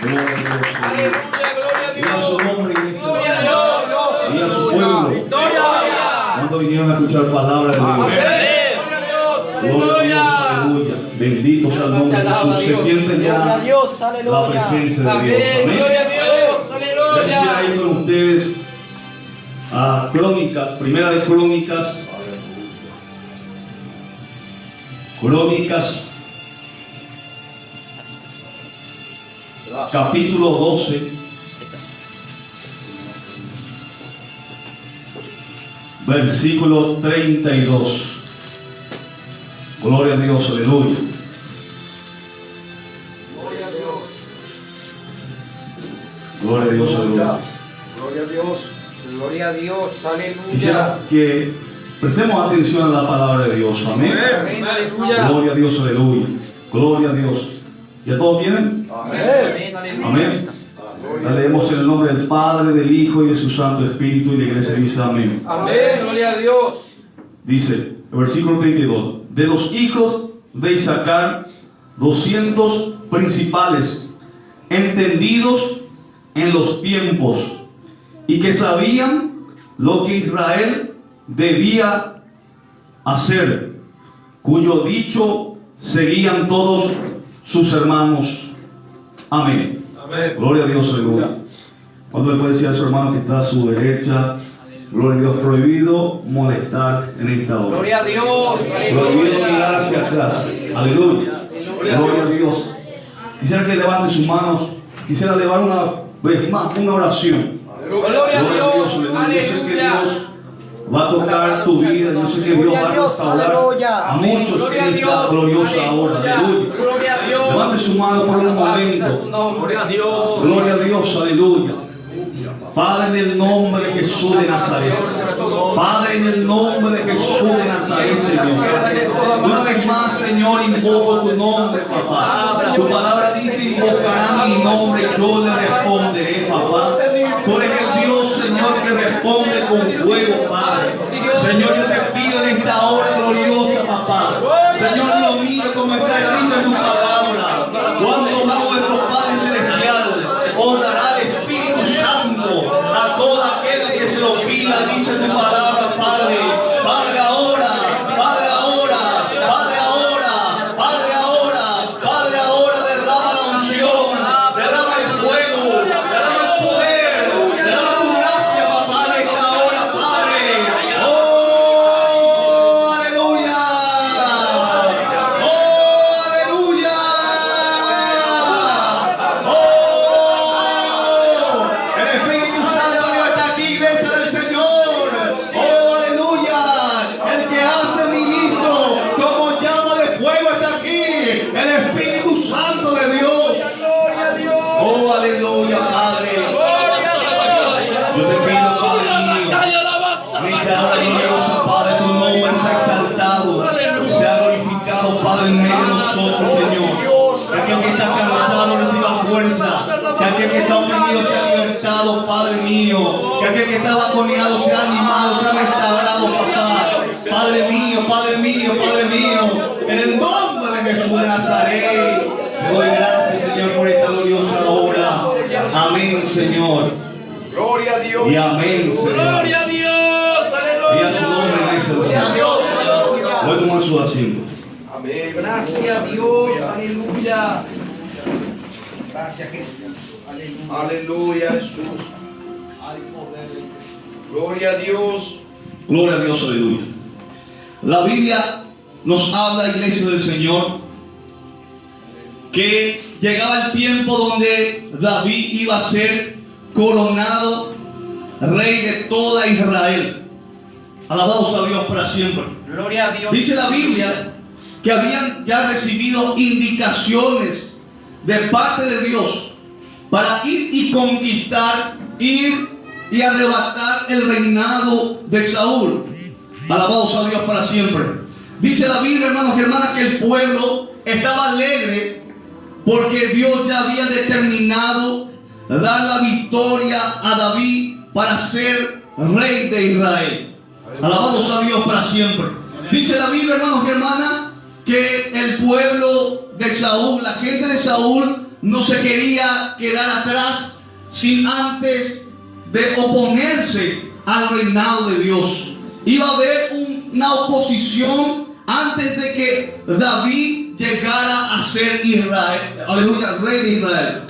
Aleluya, gloria a Dios. Y a su nombre, iglesia. Gloria a Dios. Y a su pueblo. Cuando vinieron a escuchar palabra de Dios. Gloria a Dios, aleluya. Bendito sea el nombre de Jesús. Se siente ya la presencia de Dios. Amén. Gloria a Dios, aleluya. Quisiera ir con ustedes a Crónicas, primera de Crónicas. Crónicas, capítulo 12, versículo 32. Gloria a Dios, aleluya. Gloria a Dios. Gloria a Dios, aleluya. Gloria a Dios. Gloria a Dios, Quisiera aleluya. que prestemos atención a la palabra de Dios. Amén. Amén, aleluya. Gloria a Dios, aleluya. Gloria a Dios. ¿Ya todos tienen? Amén, aleluya. Amén. La leemos en el nombre del Padre, del Hijo y de su Santo Espíritu, y la iglesia dice amén. Amén, gloria a Dios. Dice el versículo 32: de los hijos de Isaacar, 200 principales, entendidos en los tiempos, y que sabían lo que Israel debía hacer, cuyo dicho seguían todos sus hermanos. Amén. Amén. Gloria a Dios, aleluya. ¿Cuánto le puede decir a su hermano que está a su derecha? Gloria a Dios. Prohibido molestar en esta hora. Gloria a Dios, Prohibido aleluya. mirarse atrás. Aleluya. Gloria a Dios. Quisiera que levante sus manos. Quisiera elevar una vez más una oración. Gloria a Dios, Yo sé que aleluya. Dios va a tocar tu vida. Yo sé que Dios va a restaurar a muchos en esta gloriosa hora. Aleluya. Gloria a Dios. Levante su mano por un momento. Gloria a Dios. Gloria a Dios, aleluya. Padre, en el nombre de Jesús de Nazaret. Padre, en el nombre de Jesús de Nazaret, Señor. Una vez más, Señor, invoco tu nombre, papá. Tu palabra dice: invocarán mi nombre y yo le responderé, papá. Tú eres el Dios, Señor, que responde con fuego, Padre. Señor, yo te pido en esta hora gloriosa, papá. Señor, lo mío como está escrito en tu palabra. Cuando hago nuestro Padre Celestial, orará el Espíritu Santo a todo aquel que se lo pida, dice tu palabra, Padre. Padre, ahora, Padre, ahora, Padre, ahora, Padre, ahora, Padre, ahora, derrama la unción, derrama el fuego, derrama el poder, derrama tu gracia, papá, en esta hora, Padre. ¡Oh, aleluya! ¡Oh, aleluya! ¡Oh! El Espíritu Santo de Dios está aquí, iglesia del Señor. ¡Oh, aleluya! El que hace ministro como llama de fuego está aquí. El Espíritu Santo de Dios. ¡Oh, aleluya, Padre! Yo te pido, Padre mío, en esta hora gloriosa, Padre, tu nombre sea exaltado, sea glorificado, Padre, en medio de nosotros, Señor. Que aquel que está cansado reciba fuerza, que aquel que está oprimido sea libertado, Padre mío. Que aquel que está bajoneado sea animado, sea restaurado, papá. Padre mío, Padre mío, Padre mío. En el nombre de Jesús de Nazaret, te doy gracias, Señor, por esta gloriosa hora. Amén, Señor. Gloria a Dios. Y amén, Señor. Gloria a Dios, Y a su nombre, iglesia del Gloria a Dios, Señor. aleluya. Voy a tomar su asiento. Amén. Gracias a Dios, aleluya. Gracias Jesús, aleluya. Aleluya, Jesús. Gloria a Dios. Gloria a Dios, aleluya. La Biblia nos habla, iglesia del Señor, que llegaba el tiempo donde David iba a ser coronado rey de toda Israel. Alabados a Dios para siempre. Gloria a Dios. Dice la Biblia que habían ya recibido indicaciones de parte de Dios para ir y conquistar, ir y arrebatar el reinado de Saúl. Alabados a Dios para siempre. Dice la Biblia, hermanos y hermanas, que el pueblo estaba alegre porque Dios ya había determinado dar la victoria a David para ser rey de Israel. Alabados a Dios para siempre. Dice la Biblia, hermanos y hermanas, que el pueblo de Saúl, la gente de Saúl, no se quería quedar atrás sin antes de oponerse al reinado de Dios. Iba a haber una oposición antes de que David llegara a ser Israel, aleluya, rey de Israel.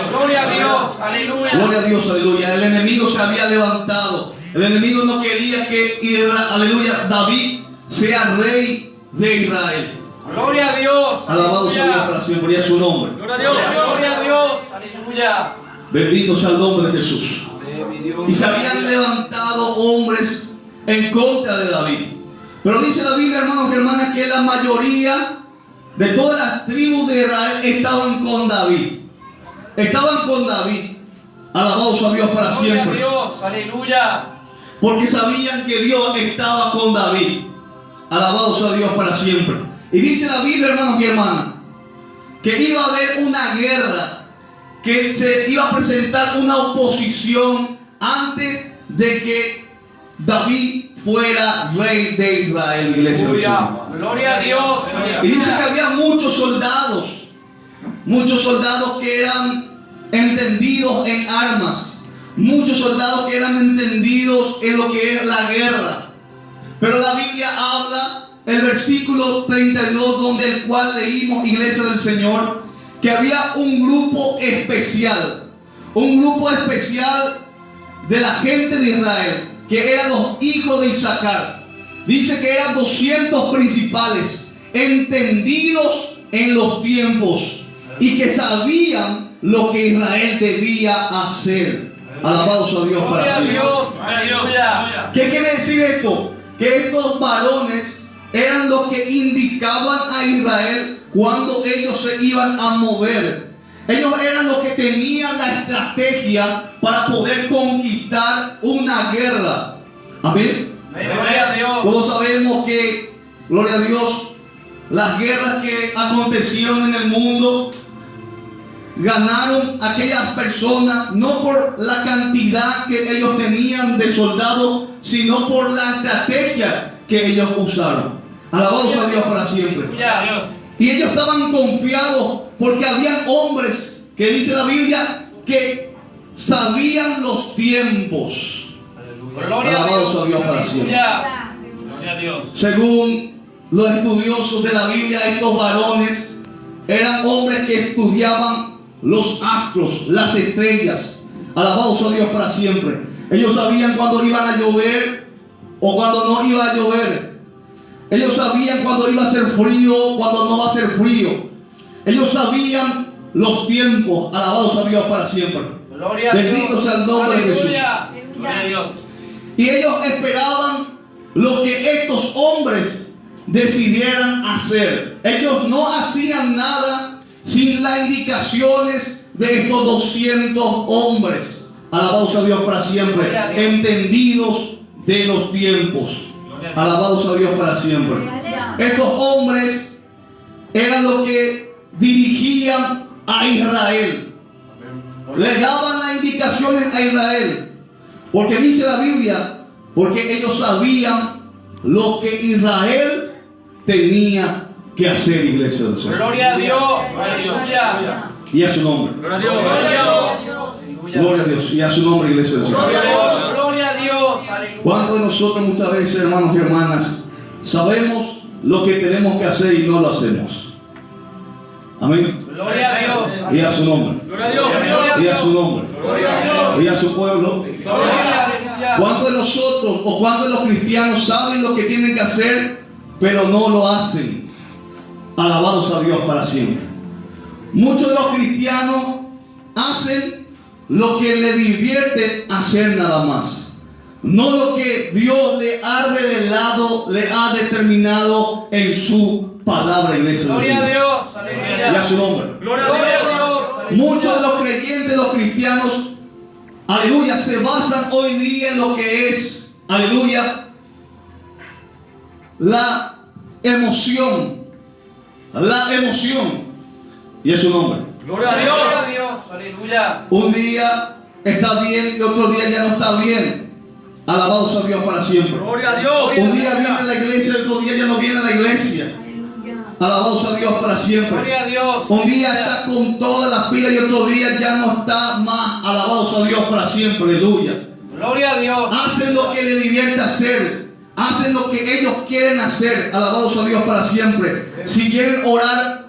Gloria a Dios, aleluya. Gloria a Dios, aleluya. El enemigo se había levantado. El enemigo no quería que, aleluya, David sea rey de Israel. Gloria a Dios. Alabado sea Dios para siempre, y a su nombre. Gloria a Dios. Gloria a Dios. Aleluya. Bendito sea el nombre de Jesús. Y se habían levantado hombres en contra de David. Pero dice la Biblia, hermanos y hermanas, que la mayoría de todas las tribus de Israel estaban con David. Estaban con David. Alabado sea Dios para Gloria a siempre. Dios. Aleluya. Porque sabían que Dios estaba con David. Alabado sea Dios para siempre. Y dice la Biblia, hermanos y hermanas, que iba a haber una guerra, que se iba a presentar una oposición antes de que David fuera rey de Israel, iglesia del Señor. Gloria a Dios. Y dice que había muchos soldados que eran entendidos en armas, muchos soldados que eran entendidos en lo que es la guerra. Pero la Biblia habla, el versículo 32, donde el cual leímos, iglesia del Señor, que había un grupo especial de la gente de Israel, que eran los hijos de Isaacar. Dice que eran 200 principales, entendidos en los tiempos, y que sabían lo que Israel debía hacer. Alabado sea Dios para siempre. Aleluya. ¿Qué quiere decir esto? Que estos varones eran los que indicaban a Israel cuando ellos se iban a mover. Ellos eran los que tenían la estrategia para poder conquistar una guerra. Amén. Gloria a Dios. Todos sabemos que, gloria a Dios, las guerras que acontecieron en el mundo ganaron aquellas personas no por la cantidad que ellos tenían de soldados, sino por la estrategia que ellos usaron. Alabado sea Dios para siempre. Y ellos estaban confiados porque habían hombres, que dice la Biblia, que sabían los tiempos. Alabado sea Dios para siempre. Según los estudiosos de la Biblia, estos varones eran hombres que estudiaban los astros, las estrellas. Alabado sea Dios para siempre. Ellos sabían cuándo iban a llover o cuándo no iba a llover. Ellos sabían cuándo iba a ser frío, cuándo no va a ser frío. Ellos sabían los tiempos. Alabado sea Dios para siempre. Bendito sea el nombre de Jesús. Gloria a Dios. Y ellos esperaban lo que estos hombres decidieran hacer. Ellos no hacían nada sin las indicaciones de estos 200 hombres. Alabado sea Dios para siempre. Entendidos de los tiempos. Alabado sea Dios para siempre. Estos hombres eran los que dirigían a Israel. Le daban las indicaciones a Israel. Porque dice la Biblia, porque ellos sabían lo que Israel tenía que hacer, iglesia del Señor. Gloria a Dios. Aleluya. Y a su nombre. Gloria a Dios. Gloria a Dios. Y a su nombre, iglesia del Señor. Gloria a Dios. Aleluya. ¿Cuántos de nosotros muchas veces, hermanos y hermanas, sabemos lo que tenemos que hacer y no lo hacemos? Amén. Gloria a Dios. Y a su nombre. Gloria a Dios. Y a su nombre. Y a su pueblo. Aleluya. ¿Cuántos de nosotros o cuántos de los cristianos saben lo que tienen que hacer, pero no lo hacen? Alabados a Dios para siempre. Muchos de los cristianos hacen lo que les divierte hacer nada más, no lo que Dios le ha revelado, le ha determinado en su palabra, iglesia. Gloria a Dios. Aleluya. Y a su nombre. Gloria a Dios. Muchos de los creyentes, los cristianos, aleluya, se basan hoy día en lo que es, aleluya, la emoción. La emoción. Y es su nombre. Gloria a Dios. Gloria a Dios. Aleluya. Un día está bien y otro día ya no está bien. Alabado sea Dios para siempre. Gloria a Dios. Un día viene a la iglesia y otro día ya no viene a la iglesia. Alabado sea Dios para siempre. Gloria a Dios. Un día está con todas las pilas y otro día ya no está más. Alabado sea Dios para siempre. Aleluya. Gloria a Dios. Hacen lo que les divierte hacer. Hacen lo que ellos quieren hacer. Alabado sea Dios para siempre. Si quieren orar,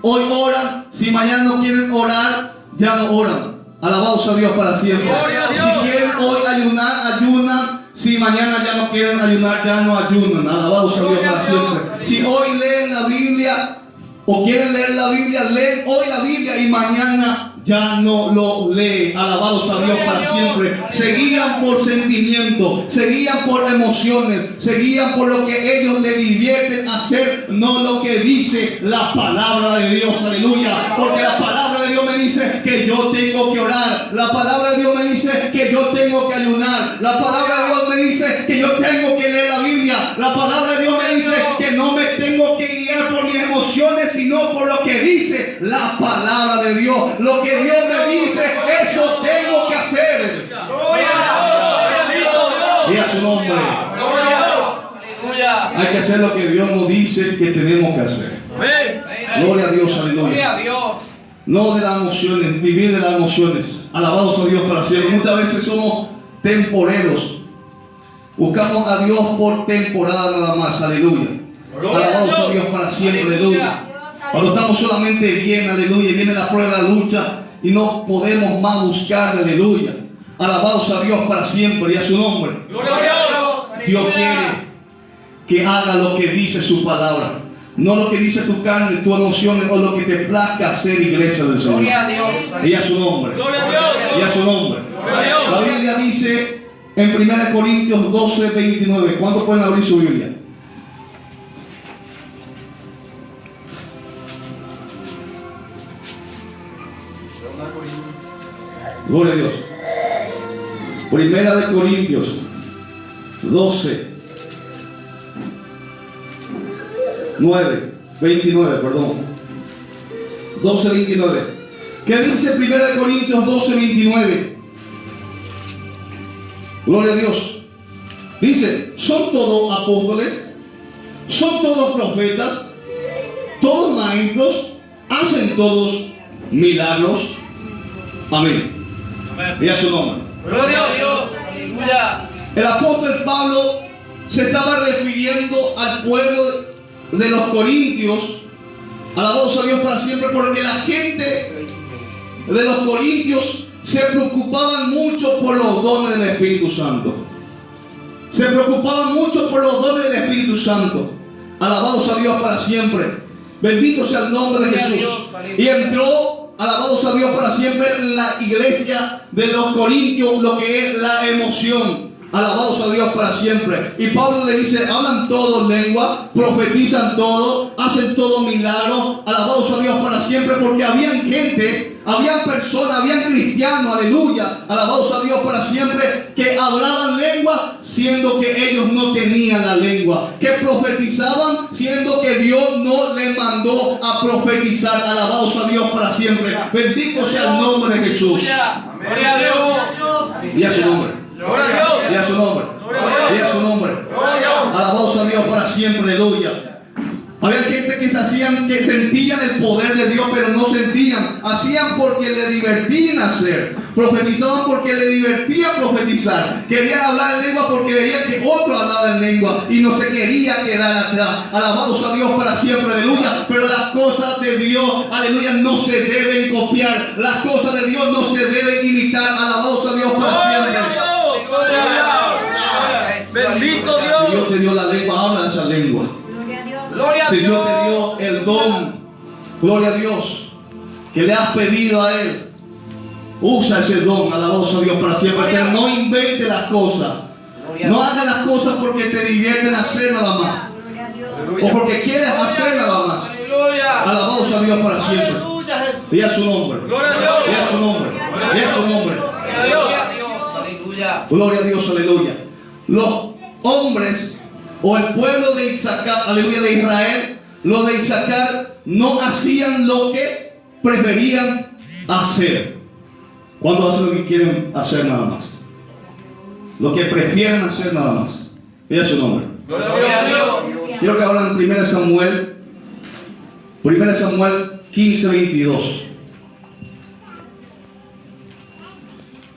hoy oran. Si mañana no quieren orar, ya no oran. Alabado sea Dios para siempre. Gloria a Dios. Si quieren hoy ayunar, ayunan. Si mañana ya no quieren ayunar, ya no ayunan. Alabado sea Dios para siempre. Si hoy leen la Biblia o quieren leer la Biblia, leen hoy la Biblia y mañana ya no lo leen. Alabado sea Dios para siempre. Seguían por sentimientos, seguían por emociones, seguían por lo que ellos les divierten hacer, no lo que dice la palabra de Dios. Aleluya. Porque la palabra de Dios me dice que yo tengo que orar. La palabra de Dios me dice que yo tengo que ayunar. La palabra de Dios me dice que yo tengo que leer la Biblia. La palabra de Dios me dice que no me tengo que guiar por mis emociones, sino por lo que dice la palabra de Dios. Lo que Dios me dice, eso tengo que hacer. Y a su nombre. Aleluya. Hay que hacer lo que Dios nos dice que tenemos que hacer. Gloria a Dios, Gloria aleluya. a Dios. No de las emociones, vivir de las emociones. Alabados a Dios para siempre. Muchas veces somos temporeros. Buscamos a Dios por temporada nada más. Aleluya. Alabados a Dios para siempre. Aleluya. Cuando estamos solamente bien, aleluya, y viene la prueba, la lucha, y no podemos más buscar, aleluya. Alabados a Dios para siempre y a su nombre. Gloria a Dios. Dios quiere que haga lo que dice su palabra. No lo que dice tu carne, tus emociones o lo que te plazca hacer, iglesia del Señor. Gloria a Dios. Y a su nombre. Gloria a Dios. Y a su nombre. Gloria a Dios. La Biblia dice en 1 Corintios 12, 29. ¿Cuántos pueden abrir su Biblia? Gloria a Dios. 1 Corintios 12, 29, perdón. 12, 29. ¿Qué dice 1 Corintios 12, 29? Gloria a Dios. Dice, ¿son todos apóstoles? ¿Son todos profetas? ¿Todos maestros? ¿Hacen todos milagros? Amén. Y a su nombre. Gloria a Dios. Aleluya. El apóstol Pablo se estaba refiriendo al pueblo de los corintios. Alabado a Dios para siempre, porque la gente de los corintios se preocupaban mucho por los dones del Espíritu Santo. Se preocupaban mucho por los dones del Espíritu Santo. Alabado a Dios para siempre. Bendito sea el nombre de Jesús. Y entró, alabado sea Dios para siempre, la iglesia de los corintios, lo que es la emoción. Alabados a Dios para siempre. Y Pablo le dice, hablan todos lengua, profetizan todo, hacen todo milagro. Alabados a Dios para siempre, porque habían gente, habían personas, habían cristianos, aleluya. Alabados a Dios para siempre, que hablaban lengua, siendo que ellos no tenían la lengua. Que profetizaban, siendo que Dios no les mandó a profetizar. Alabados a Dios para siempre. Bendito sea el nombre de Jesús. Gloria a Dios. Y a su nombre. Gloria a Dios. Y a su nombre. Y a su nombre. Alabados a Dios para siempre, aleluya. Había gente que que sentían el poder de Dios, pero no sentían. Hacían porque le divertían hacer. Profetizaban porque le divertía profetizar. Querían hablar en lengua porque veían que otro hablaba en lengua y no se quería quedar atrás. Alabados a Dios para siempre, aleluya. Pero las cosas de Dios, aleluya, no se deben copiar. Las cosas de Dios no se deben imitar. Alabados a Dios para siempre. Bendito Si Dios. Dios te dio la lengua, habla esa lengua. Gloria a Si Dios te Dios. dio el don, gloria a Dios, que le has pedido a Él, usa ese don, alabados a Dios para siempre. Pero no invente las cosas. No hagas las cosas porque te divierten hacer nada más. O porque quieres hacer nada más. Aleluya. Alabados a Dios para siempre. Y a su nombre. Gloria a Dios. Y a su nombre. Y a su nombre. Gloria a Dios. Aleluya. Gloria a Dios, aleluya. Los hombres o el pueblo de Isaacar, aleluya, de Israel, los de Isaacar no hacían lo que preferían hacer. Cuando hacen lo que quieren hacer nada más. Lo que prefieren hacer nada más. Y a su nombre. Gloria a Dios. Quiero que hablen en 1 Samuel 1 Samuel 15, 22.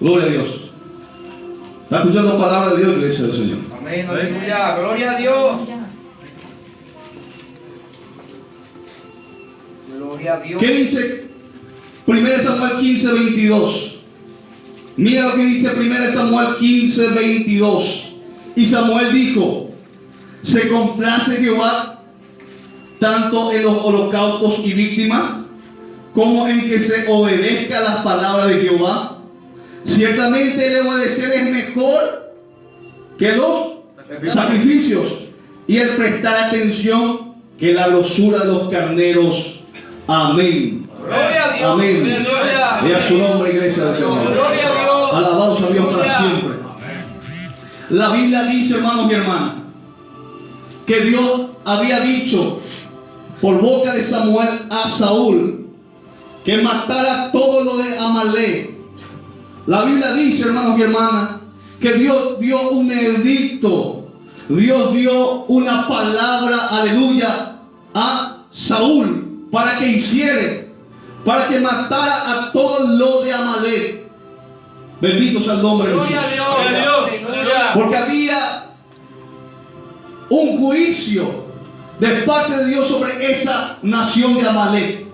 Gloria a Dios. ¿Está escuchando palabra de Dios, iglesia del Señor? Amén, aleluya. Gloria a Dios. Gloria a Dios. ¿Qué dice 1 Samuel 15, 22? Mira lo que dice 1 Samuel 15, 22. Y Samuel dijo: se complace Jehová tanto en los holocaustos y víctimas, como en que se obedezca las palabras de Jehová. Ciertamente el obedecer es mejor que los sacrificios, y el prestar atención que la grosura de los carneros. Amén. Gloria a Dios. Amén. Gloria. Y a su nombre, iglesia del Señor. Gloria a Dios. Alabados a Dios para Gloria. siempre. La Biblia dice, hermanos y hermanas, que Dios había dicho por boca de Samuel a Saúl que matara todo lo de Amalek. La Biblia dice, hermanos y hermanas, que Dios dio un edicto, Dios dio una palabra, aleluya, a Saúl para que hiciera, para que matara a todo lo de Amalek. Bendito sea el nombre de Jesús. Gloria a Dios. Aleluya. Porque había un juicio de parte de Dios sobre esa nación de Amalek.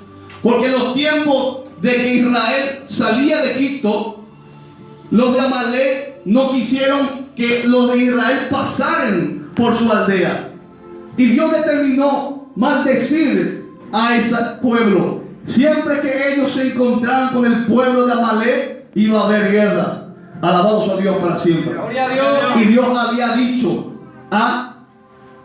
Porque en los tiempos de que Israel salía de Egipto, los de Amalek no quisieron que los de Israel pasaran por su aldea. Y Dios determinó maldecir a ese pueblo. Siempre que ellos se encontraran con el pueblo de Amalek, iba a haber guerra. Alabados a Dios para siempre. Gloria a Dios. Y Dios había dicho a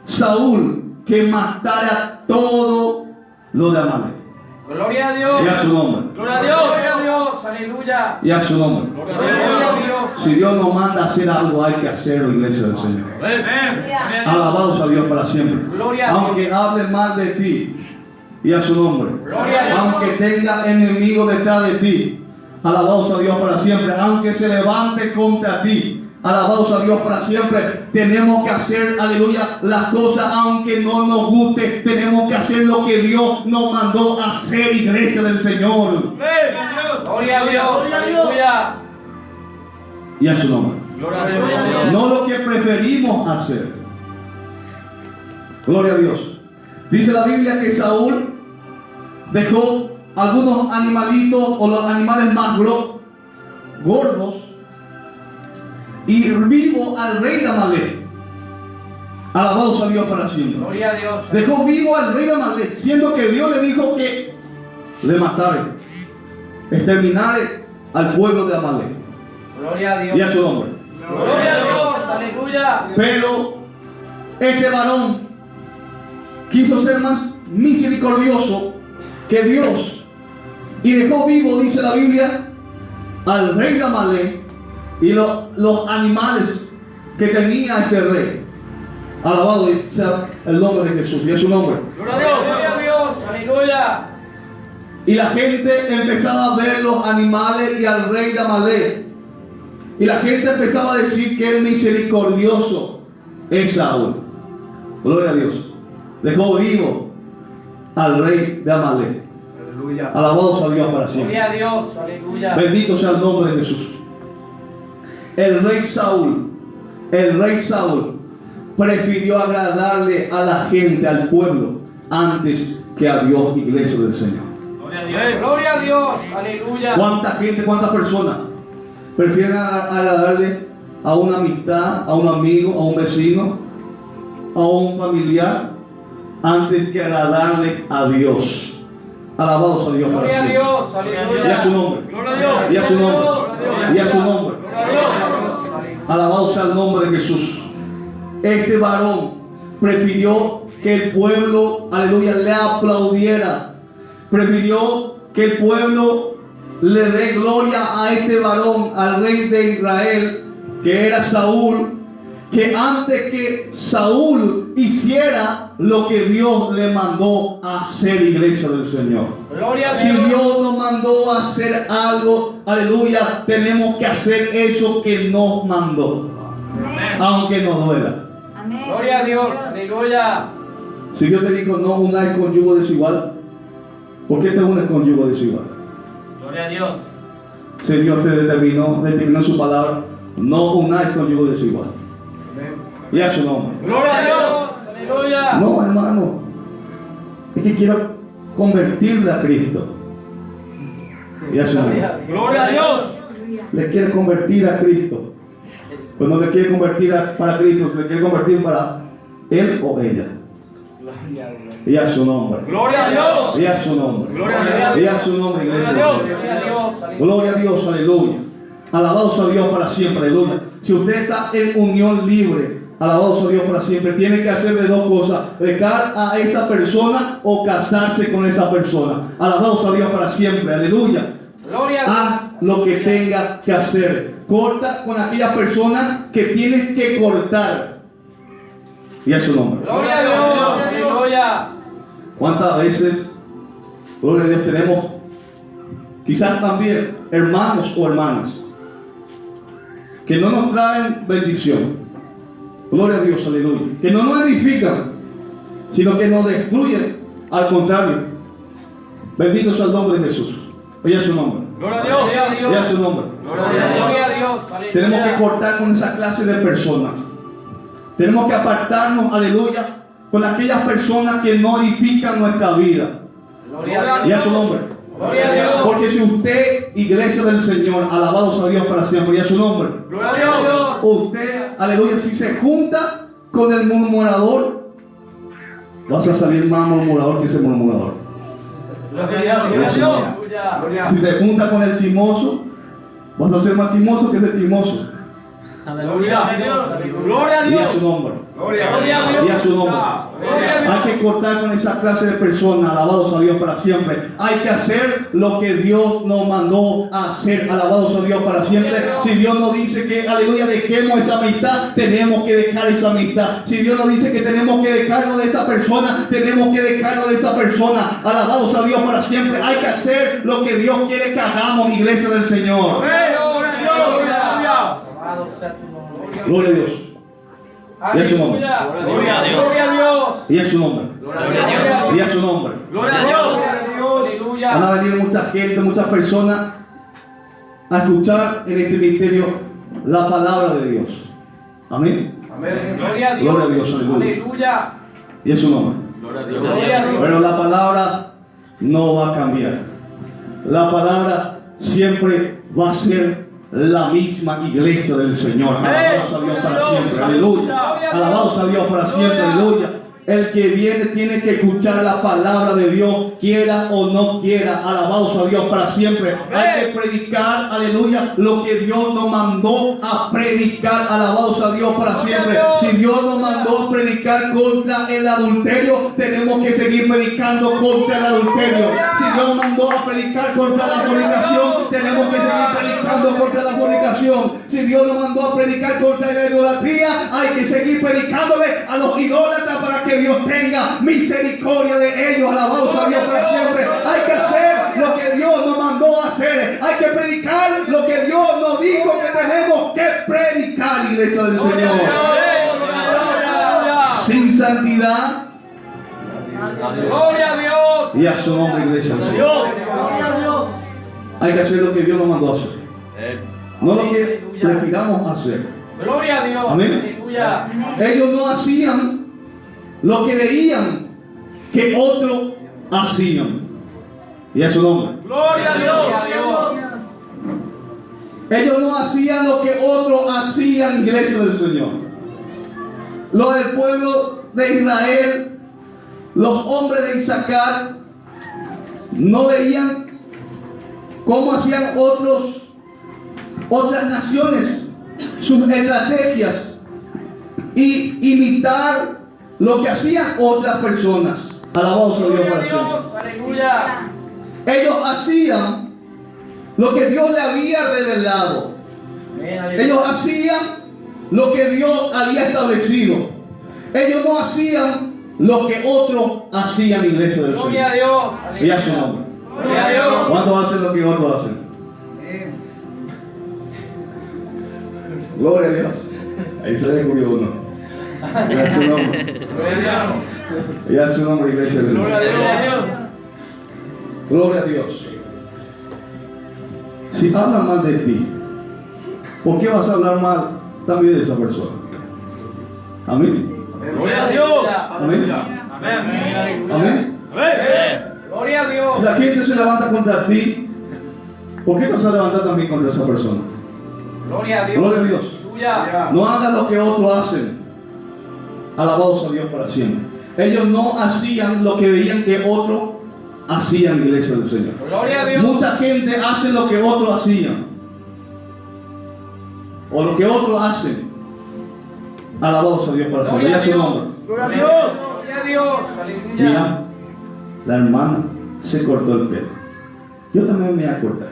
Saúl que matara todo lo de Amalek. Gloria a Dios. Y a su nombre. Gloria a Dios. Gloria a Dios. Aleluya. Y a su nombre. Gloria a Dios. Si Dios nos manda a hacer algo, hay que hacerlo, iglesia del Señor. Amén. Alabados a Dios para siempre. Gloria a Dios. Aunque hable mal de ti, y a su nombre. Gloria a Dios. Aunque tenga enemigos detrás de ti, alabados a Dios para siempre. Aunque se levante contra ti, alabados a Dios para siempre. Tenemos que hacer, aleluya, las cosas aunque no nos guste. Tenemos que hacer lo que Dios nos mandó a hacer, iglesia del Señor. Gloria a Dios. Aleluya. Y a su nombre. Gloria a Dios. No lo que preferimos hacer. Gloria a Dios. Dice la Biblia que Saúl dejó algunos animalitos o los animales más gordos y vivo al rey de Amalek. Alabados a Dios para siempre. Gloria a Dios. Dejó vivo al rey de Amalek, siendo que Dios le dijo que le matara, exterminara al pueblo de Amalek. Gloria a Dios. Y a su nombre. Gloria a Dios. Aleluya. Pero este varón quiso ser más misericordioso que Dios y dejó vivo, dice la Biblia, al rey de Amalek y los animales que tenía este rey. Alabado sea el nombre de Jesús y es su nombre. Gloria a Dios. Gloria a Dios. Aleluya. Y la gente empezaba a ver los animales y al rey de Amalek. Y la gente empezaba a decir que el misericordioso es Saúl. Gloria a Dios. Dejó vivo al rey de Amalek. Aleluya. Alabados a Dios para siempre. Gloria a Dios. Aleluya. Bendito sea el nombre de Jesús. El rey Saúl prefirió agradarle a la gente, al pueblo, antes que a Dios, iglesia del Señor. Gloria a Dios. Aleluya. ¿Cuánta gente, cuántas personas prefieren agradarle a una amistad, a un amigo, a un vecino, a un familiar, antes que agradarle a Dios? Alabados a Dios para Gloria a siempre. Dios. Aleluya. Y a su nombre. Gloria a Dios. Y a su nombre. Y a su nombre. Gloria a Dios. Alabado sea el nombre de Jesús. Este varón prefirió que el pueblo, aleluya, le aplaudiera. Prefirió que el pueblo le dé gloria a este varón, al rey de Israel, que era Saúl, que antes que Saúl hiciera lo que Dios le mandó a hacer, iglesia del Señor. Gloria a Si Dios. Dios nos mandó a hacer algo, aleluya, tenemos que hacer eso que nos mandó, aunque nos duela. Gloria a Dios. Aleluya. Si Dios te dijo no unáis con yugo desigual, ¿Por qué te unes con yugo desigual? Gloria a Dios. Si Dios te determinó en su palabra, no unáis con yugo desigual. Y a su nombre. Gloria a Dios. Aleluya. No, hermano. Es que quiero convertirle a Cristo. Y a su nombre. Gloria a Dios. Le quiere convertir a Cristo. Pues no le quiere convertir para Cristo, le quiere convertir para él o ella. Y a su nombre. Gloria a Dios. Y a su nombre. Gloria a Dios. Y a su nombre, iglesia. Gloria a Dios. Gloria a Dios, aleluya. Alabados a Dios para siempre, aleluya. Si usted está en unión libre, alabados a Dios para siempre, tiene que hacer de dos cosas: dejar a esa persona o casarse con esa persona. Alabados a Dios para siempre, aleluya. Gloria a Dios. Haz lo que tenga que hacer. Corta con aquellas personas que tienes que cortar. Y a su nombre. Gloria a Dios. Aleluya. ¿Cuántas veces, gloria a Dios, tenemos quizás también hermanos o hermanas que no nos traen bendición? Gloria a Dios, aleluya. Que no nos edifican, sino que nos destruyen. Al contrario. Bendito sea el nombre de Jesús. Oye su nombre. Gloria a Dios. Oye su nombre. Gloria a Dios. Aleluya. Tenemos que cortar con esa clase de personas. Tenemos que apartarnos, aleluya, con aquellas personas que no edifican nuestra vida. Gloria a Y a Dios. su nombre. Gloria a Dios. Porque si usted, iglesia del Señor, alabados a Dios para siempre, y a su nombre, Gloria a Dios. usted, aleluya, si se junta con el murmurador, vas a salir más murmurador que ese murmurador. Gloria a Dios. Aleluya. Si te junta con el chismoso, vas a ser más chismoso que ese chismoso. Gloria a Dios. Gloria a Y a Dios. su nombre. Gloria a Gloria a Dios. Y a su nombre. Gloria a Dios. Hay que cortar con esa clase de personas, alabados a Dios para siempre. Hay que hacer lo que Dios nos mandó a hacer, alabados a Dios para siempre. Si Dios nos dice que, aleluya, dejemos esa amistad, tenemos que dejar esa amistad. Si Dios nos dice que tenemos que dejarnos de esa persona, tenemos que dejarnos de esa persona. Alabados a Dios para siempre. Hay que hacer lo que Dios quiere que hagamos, iglesia del Señor. Amado sea tu nombre. Gloria a Dios. Y a su nombre. Gloria a Dios. Gloria a Dios. Y a su nombre. Gloria a Dios. Y a su nombre. Gloria a Dios. Van a Aleluya. venir mucha gente, muchas personas a escuchar en este ministerio la palabra de Dios. Amén. Amén. Gloria a Dios. Gloria a Dios, aleluya. Aleluya. Y es su nombre. Gloria a Dios. Pero la palabra no va a cambiar. La palabra siempre va a ser la misma iglesia del Señor. Alabados a Dios para siempre. Aleluya. Alabados a Dios para siempre. Aleluya. El que viene tiene que escuchar la palabra de Dios, quiera o no quiera. Alabados a Dios para siempre. Hay que predicar, aleluya, lo que Dios nos mandó a predicar. Alabados a Dios para siempre. Si Dios nos mandó a predicar contra el adulterio, tenemos que seguir predicando contra el adulterio. Si Dios nos mandó a predicar contra la fornicación, tenemos que seguir predicando contra la fornicación. Si Dios nos mandó a predicar contra la idolatría, hay que seguir predicándole a los idólatras para que Dios tenga misericordia de ellos. Alabados a Dios para siempre. Hay que hacer lo que Dios nos mandó a hacer. Hay que predicar lo que Dios nos dijo que tenemos que predicar, iglesia del Señor. Sin santidad. Gloria a Dios. Y a su nombre, iglesia del Señor. Hay que hacer lo que Dios nos mandó a hacer. No lo que prefiramos hacer. Gloria a Dios. Amén. Aleluya. Ellos no hacían lo que veían que otros hacían. Y a su nombre. Gloria a Dios. Ellos no hacían lo que otros hacían, iglesia del Señor. Los del pueblo de Israel, los hombres de Isaacar, no veían cómo hacían otras naciones, sus estrategias, y imitar lo que hacían otras personas. Alabados a Dios Gloria a para siempre. Dios. Aleluya. Ellos hacían lo que Dios le había revelado. Amén, aleluya. Ellos hacían lo que Dios había establecido. Ellos no hacían lo que otros hacían, iglesia del Gloria a Señor. Dios. Y a su nombre. Gloria a Dios. ¿Cuántos hacen lo que otros hacen? Gloria a Dios. Ahí se descubrió uno. Y a su nombre. Y a su nombre, iglesia del Señor. Gloria a Dios. Gloria a Dios. Si hablan mal de ti, ¿por qué vas a hablar mal también de esa persona? Amén. Gloria a Dios. Amén. Amén. Amén. Gloria a Dios. Si la gente se levanta contra ti, ¿por qué no se levanta también contra esa persona? Gloria a Dios. Gloria a Dios. Aleluya. No hagan lo que otros hacen. Alabados a Dios para siempre. Ellos no hacían lo que veían que otros hacían en la iglesia del Señor. Gloria a Dios. Mucha gente hace lo que otros hacían, o lo que otros hacen. Alabados a Dios para siempre. Gloria a Ella su Dios. nombre. Gloria a Dios. Gloria a Dios. Aleluya. Mira, la hermana se cortó el pelo. Yo también me voy a cortar.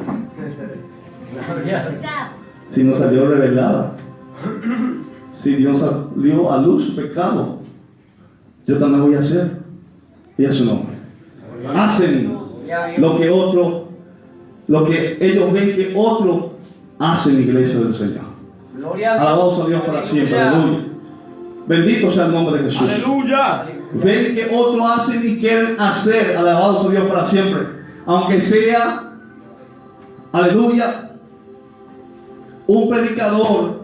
Si no salió revelada, si Dios salió a luz su pecado, yo también voy a hacer. Y a su nombre. Hacen Gloria a Dios. lo que ellos ven que otros hacen en la iglesia del Señor. Gloria a Dios. Alabados a Dios para siempre. Aleluya. Bendito sea el nombre de Jesús. Aleluya. Ven que otros hacen y quieren hacer. Alabados a Dios para siempre. Aunque sea, aleluya, un predicador,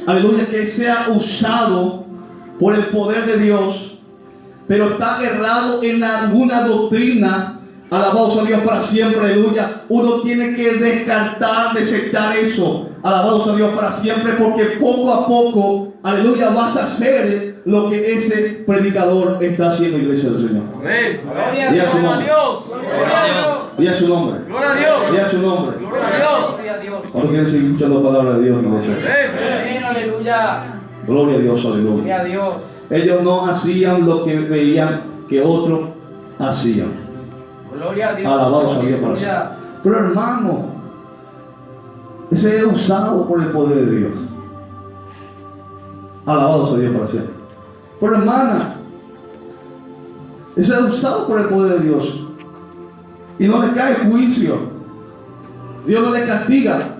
aleluya, que sea usado por el poder de Dios, pero está errado en alguna doctrina. Alabados a Dios para siempre, aleluya. Uno tiene que desechar eso. Alabados a Dios para siempre, porque poco a poco, aleluya, vas a hacer lo que ese predicador está haciendo en la iglesia del Señor. Amén. Gloria Y a su nombre. Gloria a Dios. Y a su nombre. Gloria a Dios. Y a su nombre. Gloria a Dios. Gloria a Dios. ¿Cuántos quieren seguir escuchando la palabra de Dios en la iglesia? Amén. Aleluya. Gloria a Dios, Gloria aleluya. a Dios. Ellos no hacían lo que veían que otros hacían. Gloria a Dios. Alabados a Dios para siempre. Aleluya. Pero hermano, ese era usado por el poder de Dios. Alabados a Dios para siempre. Pero hermana, ese era usado por el poder de Dios. Y no le cae juicio. Dios no le castiga.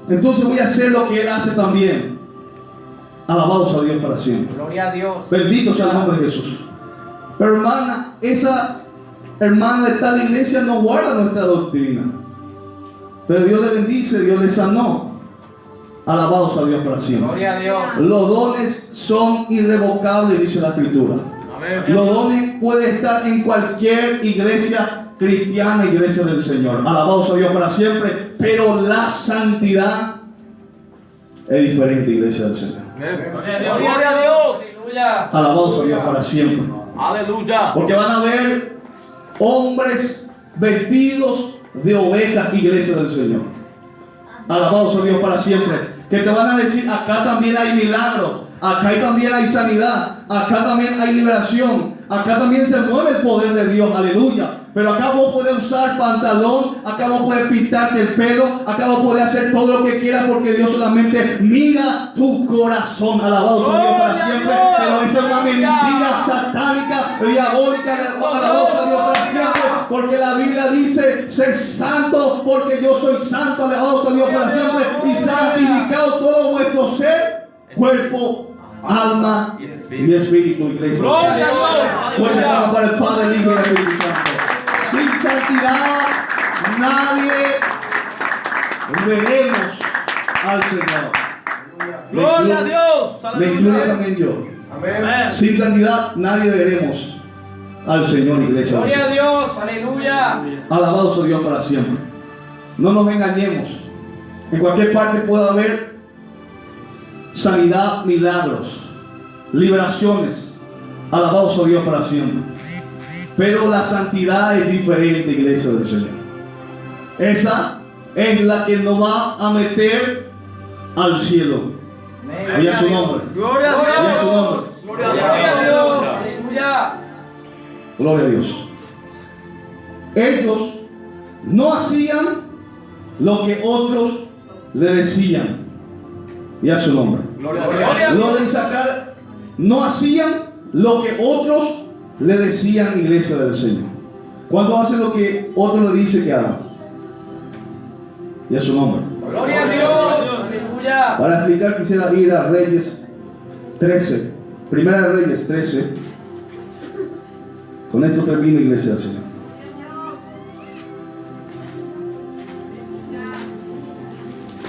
Entonces voy a hacer lo que Él hace también. Alabados a Dios para siempre. Gloria a Dios. Bendito sea el nombre de Jesús. Pero hermana, esa hermana de tal iglesia no guarda nuestra doctrina. Pero Dios le bendice, Dios le sanó. Alabados a Dios para siempre. Gloria a Dios. Los dones son irrevocables, dice la Escritura. Amén. Los dones pueden estar en cualquier iglesia cristiana, iglesia del Señor. Alabados a Dios para siempre. Pero la santidad es diferente, iglesia del Señor. Gloria a Dios. Gloria a Dios. Aleluya. Alabados a Dios para siempre. Aleluya. Porque van a ver hombres vestidos de ovejas, iglesia del Señor. Alabados a Dios para siempre. Que te van a decir, acá también hay milagros, acá también hay sanidad, acá también hay liberación, acá también se mueve el poder de Dios, aleluya. Pero acá vos podés usar pantalón, acá vos podés pintarte el pelo, acá vos podés hacer todo lo que quieras, porque Dios solamente mira tu corazón. Alabados a Dios para siempre. Pero esa es una mentira satánica, diabólica. Alabados a Dios para siempre, porque la Biblia dice, ser santo porque yo soy santo. Alabados a Dios para siempre. Y santificado todo vuestro ser, cuerpo, alma y espíritu, iglesia. Fuerte palabra para el Padre, el Hijo y el Espíritu Santo. Sin santidad nadie veremos al Señor. Gloria a Dios. Me incluyo también yo. Amén. Sin santidad nadie veremos al Señor, iglesia. Gloria a Dios. Aleluya. Alabados a Dios para siempre. No nos engañemos. En cualquier parte puede haber sanidad, milagros, liberaciones. Alabados a Dios para siempre. Pero la santidad es diferente, iglesia del Señor. Esa es la que nos va a meter al cielo. Amén. Y a su nombre. Gloria a Dios. Y a su nombre. Gloria a Dios. Aleluya. Gloria a Dios. Ellos no hacían lo que otros le decían. Y a su nombre. Gloria a Dios. Lo de sacar, no hacían lo que otros le decían, iglesia del Señor. Cuando hacen lo que otro le dice que hagan. Y a su nombre. Gloria a Dios. Aleluya. Para explicar quisiera ir a Reyes 13. Primera de Reyes 13. Con esto termino, iglesia del Señor.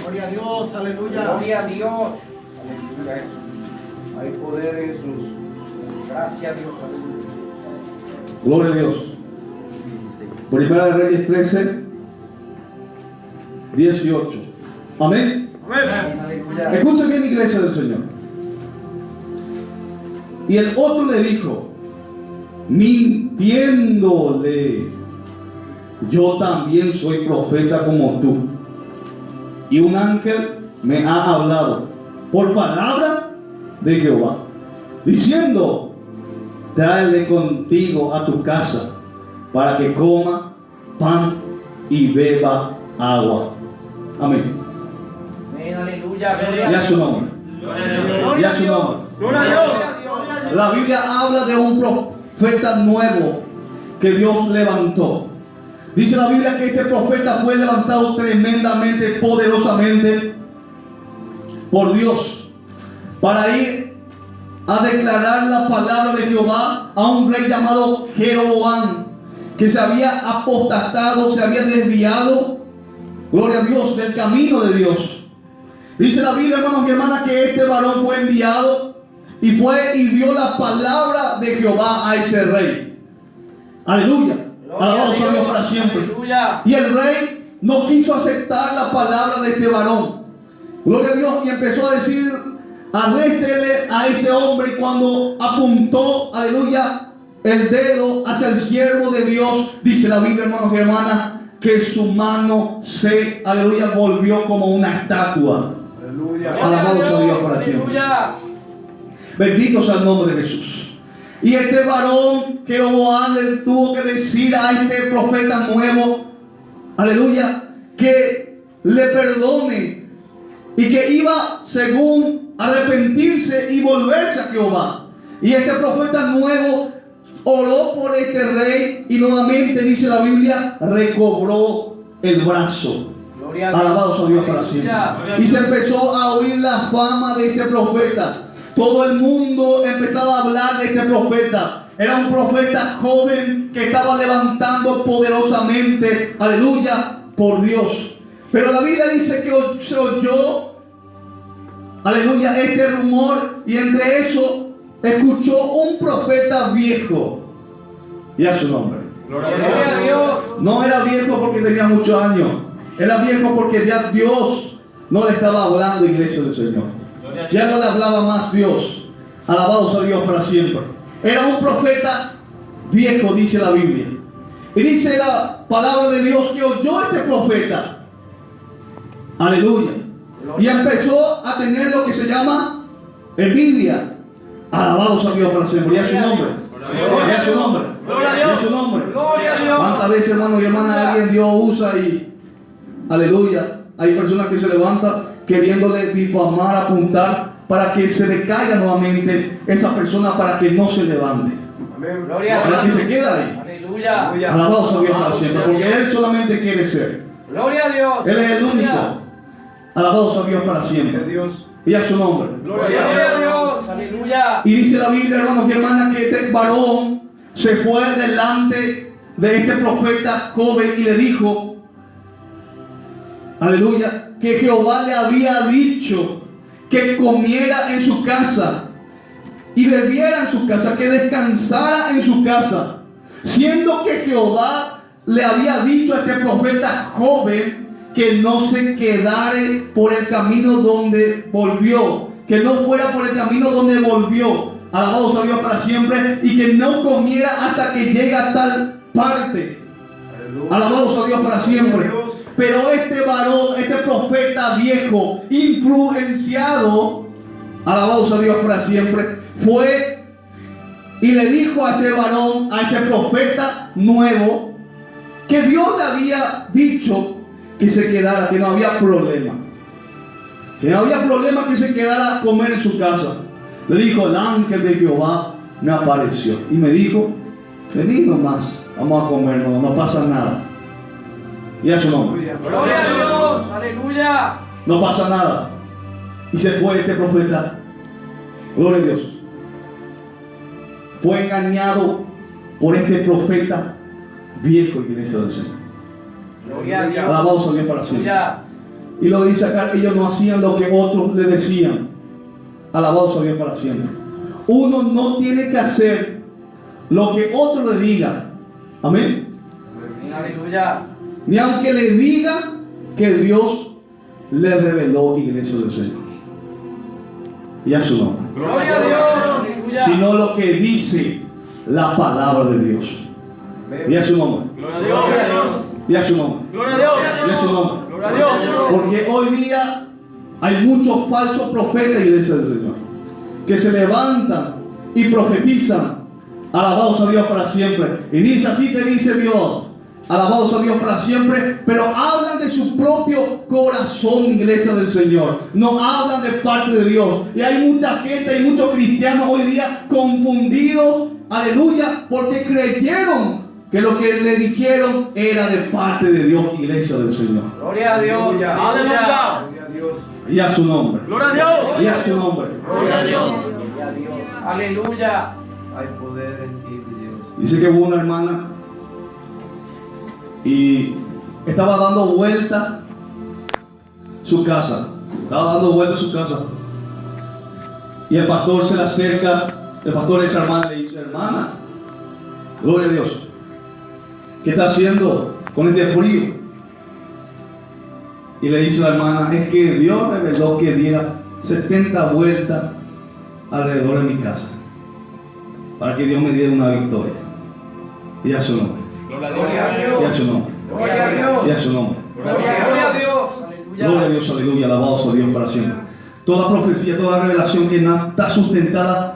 Gloria a Dios, aleluya. Gloria a Dios. Aleluya, Jesús. Hay poder en Jesús. Gracias a Dios. Aleluya. Gloria a Dios. Primera de Reyes 13, 18. Amén. Aleluya. Escuchen bien, iglesia del Señor. Y el otro le dijo, mintiéndole, yo también soy profeta como tú. Y un ángel me ha hablado por palabra de Jehová, diciendo, tráele contigo a tu casa para que coma pan y beba agua. Amén. Amén, aleluya. Gloria Y a a su Dios. nombre. Y a su nombre. Gloria a Dios. La Biblia habla de un profeta nuevo que Dios levantó. Dice la Biblia que este profeta fue levantado tremendamente, poderosamente por Dios para ir a declarar la palabra de Jehová a un rey llamado Jeroboam, que se había apostatado, se había desviado, gloria a Dios, del camino de Dios. Dice la Biblia, hermanos y hermanas, que este varón fue enviado y fue y dio la palabra de Jehová a ese rey. Aleluya. Alabado sea Dios para siempre. Aleluya. Y el rey no quiso aceptar la palabra de este varón. Gloria a Dios. Y empezó a decir, arréstele a ese hombre. Y cuando apuntó, aleluya, el dedo hacia el siervo de Dios, dice la Biblia, hermanos y hermanas, que su mano se, aleluya, volvió como una estatua. Aleluya. Alabado sea Dios para siempre. Aleluya. Bendito sea el nombre de Jesús. Y este varón, Jeroboam, le tuvo que decir a este profeta nuevo, aleluya, que le perdone y que iba según arrepentirse y volverse a Jehová. Y este profeta nuevo oró por este rey y nuevamente, dice la Biblia, recobró el brazo. Gloria a Dios. Alabado sea Dios para siempre. Y se empezó a oír la fama de este profeta. Todo el mundo empezaba a hablar de este profeta. Era un profeta joven que estaba levantando poderosamente, aleluya, por Dios. Pero la Biblia dice que se oyó, aleluya, este rumor, y entre eso escuchó un profeta viejo. Y a su nombre. Gloria a Dios. No era viejo porque tenía muchos años. Era viejo porque ya Dios no le estaba hablando, iglesia del Señor. Ya no le hablaba más Dios. Alabado sea Dios para siempre. Era un profeta viejo, dice la Biblia. Y dice la palabra de Dios que oyó este profeta. Aleluya. Y empezó a tener lo que se llama envidia. Alabado sea Dios para siempre. Y a su nombre. Y a su nombre. Y a su nombre. Gloria a Dios. ¿Cuántas veces, hermanos y hermanas, alguien Dios usa y aleluya? Hay personas que se levantan queriéndole difamar, apuntar para que se decaiga nuevamente esa persona, para que no se levante, Amén. Gloria a para que Dios. se quede ahí. Aleluya. Alabado sea Dios para siempre, porque Él solamente quiere ser. Gloria a Dios. Él es el único. Alabado sea Dios para Gloria a siempre. Dios. Y a su nombre. Gloria a Dios. Aleluya. Y dice la Biblia, hermanos y hermanas, que este varón se fue delante de este profeta joven y le dijo, aleluya, que Jehová le había dicho que comiera en su casa y bebiera en su casa, que descansara en su casa, siendo que Jehová le había dicho a este profeta joven que no se quedare por el camino donde volvió, que no fuera por el camino donde volvió, alabado sea Dios para siempre, y que no comiera hasta que llegue a tal parte. Alabado sea Dios para siempre. Pero este varón, este profeta viejo, influenciado, alabado sea Dios para siempre, fue y le dijo a este varón, a este profeta nuevo, que Dios le había dicho que se quedara, que no había problema. Que no había problema que se quedara a comer en su casa. Le dijo, el ángel de Jehová me apareció y me dijo, vení nomás, vamos a comer, no pasa nada. Y a su nombre. Gloria a Dios. Aleluya. No pasa nada. Y se fue este profeta. Gloria a Dios. Fue engañado por este profeta viejo, iglesia del Señor. Gloria a Dios. Alabado sea Dios para siempre. Aleluya. Y lo dice acá, ellos no hacían lo que otros le decían. Alabado sea Dios para siempre. Uno no tiene que hacer lo que otro le diga. Amén. Aleluya. Ni aunque le diga que Dios le reveló, iglesia del Señor. Y a su nombre. Gloria a Dios. Aleluya. Sino lo que dice la palabra de Dios. Y a su nombre. Gloria a Dios. Y a su nombre. Gloria a Dios. Y a su nombre. Gloria a Dios. Porque hoy día hay muchos falsos profetas, iglesia del Señor, que se levantan y profetizan. Alabados a Dios para siempre. Y dice, así te dice Dios. Alabados a Dios para siempre. Pero hablan de su propio corazón, iglesia del Señor. No hablan de parte de Dios. Y hay mucha gente, hay muchos cristianos hoy día confundidos. Aleluya. Porque creyeron que lo que le dijeron era de parte de Dios, iglesia del Señor. Gloria a Dios. Aleluya. Gloria a Dios. Y a su nombre. Gloria a Dios. Y a su nombre. Gloria a Dios. Gloria a Dios. Aleluya. Hay poder en ti, mi Dios. Dice que hubo una hermana y estaba dando vuelta su casa. Estaba dando vuelta su casa. Y el pastor se le acerca. El pastor de esa hermana le dice, hermana, gloria a Dios, ¿qué está haciendo con este frío? Y le dice la hermana, es que Dios reveló que diera 70 vueltas alrededor de mi casa, para que Dios me diera una victoria. Y a su nombre. Gloria a Dios. Y a su nombre. Gloria a Dios. Y a su nombre. Gloria a Dios. Aleluya. Gloria a Dios, aleluya, alabado sea Dios para siempre. Toda profecía, toda revelación que está sustentada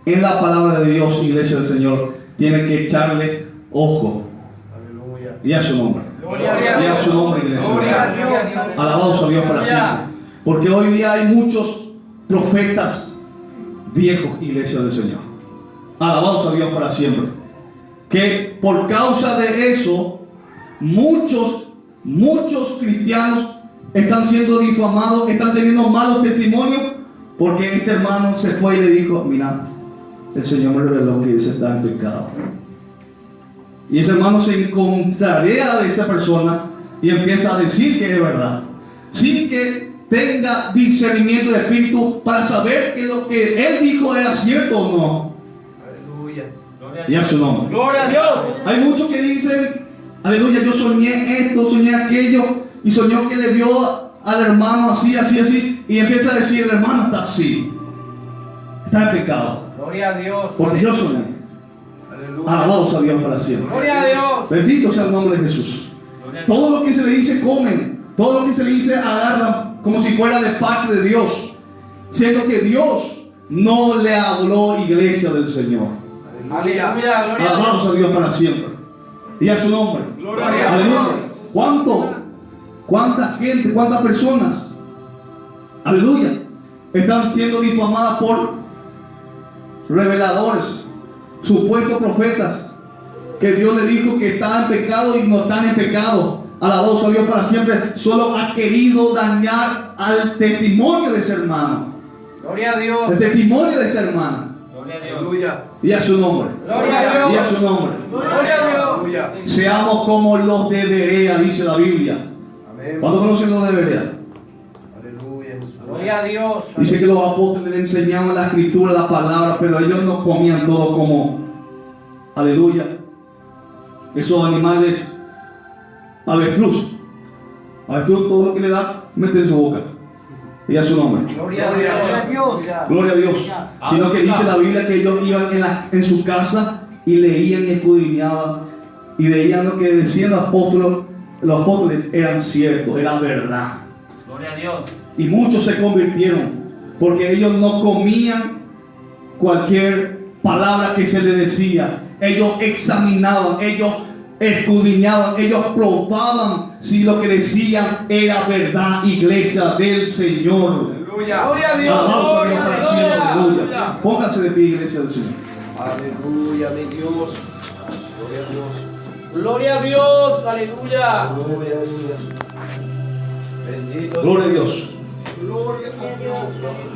en la palabra de Dios, iglesia del Señor, tiene que echarle ojo. Aleluya. Y a su nombre. Gloria a Y a Dios. su nombre, iglesia del Gloria a Señor. Dios. Alabado sea Dios para siempre. Porque hoy día hay muchos profetas viejos, iglesia del Señor. Alabado sea Dios para siempre. Que por causa de eso, muchos cristianos están siendo difamados, están teniendo malos testimonios, porque este hermano se fue y le dijo, mira, el Señor me reveló que ese está en pecado. Y ese hermano se encontrarea de esa persona y empieza a decir que es verdad, sin que tenga discernimiento de espíritu para saber que lo que él dijo era cierto o no. Aleluya. Y a su nombre. Gloria a Dios. Hay muchos que dicen, aleluya, yo soñé esto, soñé aquello, y soñó que le vio al hermano así, así, así, y empieza a decir, el hermano está así, está en pecado, Gloria a Dios. porque yo soñé. Aleluya. Alabado sea Dios para siempre. Gloria a Dios. Bendito sea el nombre de Jesús. Todo lo que se le dice comen, todo lo que se le dice agarran como si fuera de parte de Dios, siendo que Dios no le habló, iglesia del Señor. Aleluya. Gloria a Alabado Dios. sea Dios para siempre. Y a su nombre. Gloria a Dios. Aleluya. ¿Cuánta gente, cuántas personas, aleluya, están siendo difamadas por reveladores, supuestos profetas, que Dios le dijo que estaban en pecado y no están en pecado? Alabado sea Dios para siempre. Solo ha querido dañar al testimonio de ese hermano, Gloria a Dios. el testimonio de esa hermana. Gloria a Dios. Aleluya. Y a su nombre. Gloria a Y a Dios. su nombre. Gloria a Dios. Aleluya. Seamos como los de Berea, dice la Biblia. Amén. ¿Cuántos conocen los de Berea? Aleluya, Jesús. Gloria a Dios. Dice que los apóstoles le enseñaban la escritura, la palabra, pero ellos no comían todo como, aleluya, esos animales, avestruz. Avestruz, todo lo que le da, mete en su boca. Y a su nombre. Gloria a Dios. Gloria a Dios. Sino que dice la Biblia que ellos iban en su casa y leían y escudriñaban y veían lo que decían los apóstoles eran ciertos, era verdad. Gloria a Dios. Y muchos se convirtieron porque ellos no comían cualquier palabra que se les decía. Ellos examinaban, ellos escudriñaban, ellos probaban si lo que decían era verdad, iglesia del Señor. Aleluya. Gloria a Dios. Alabado sea Dios para siempre, aleluya. Aleluya. Póngase de pie, iglesia del Señor. Aleluya, mi Dios. Gloria a Dios. Gloria a Dios. Aleluya. Aleluya, Jesús. Bendito. Gloria a Dios. Gloria a Dios.